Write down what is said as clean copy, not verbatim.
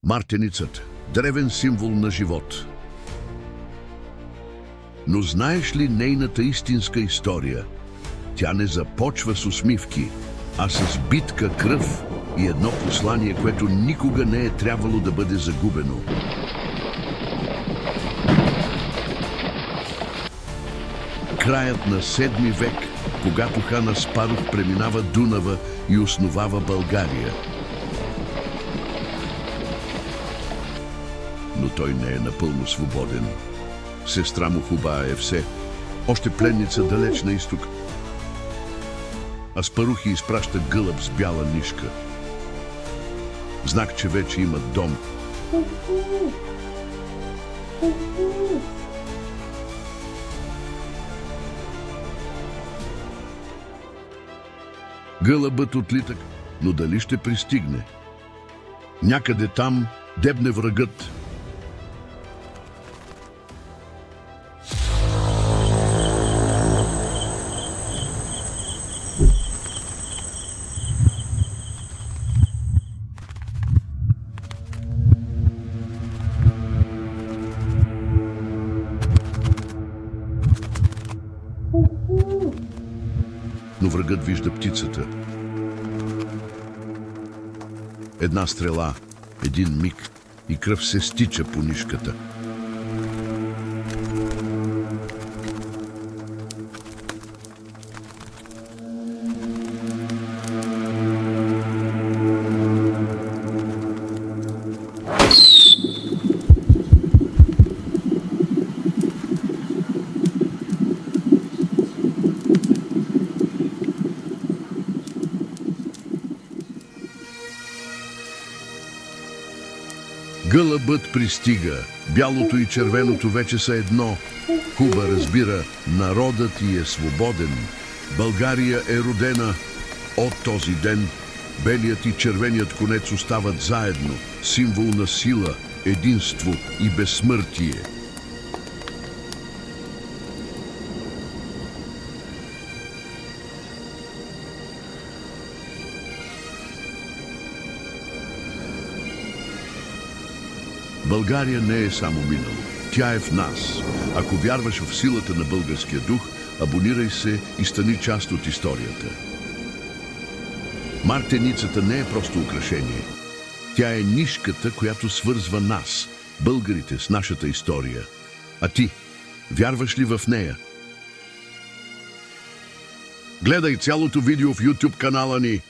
Мартеницата – древен символ на живот. Но знаеш ли нейната истинска история? Тя не започва с усмивки, а с битка, кръв и едно послание, което никога не е трябвало да бъде загубено. Краят на 7 век, когато хан Аспарух преминава Дунава и основава България. Но той не е напълно свободен. Сестра му Хубаа е все още пленница далеч на изток. Аспарух ѝ изпраща гълъб с бяла нишка. Знак, че вече има дом. Гълъбът отлита, но дали ще пристигне? Някъде там дебне врагът. Но врагът вижда птицата. Една стрела, един миг и кръв се стича по нишката. Гълъбът пристига. Бялото и червеното вече са едно. Хуба разбира, народът ѝ е свободен. България е родена. От този ден белият и червеният конец остават заедно. Символ на сила, единство и безсмъртие. България не е само минало. Тя е в нас. Ако вярваш в силата на българския дух, абонирай се и стани част от историята. Мартеницата не е просто украшение. Тя е нишката, която свързва нас, българите, с нашата история. А ти, вярваш ли в нея? Гледай цялото видео в YouTube канала ни.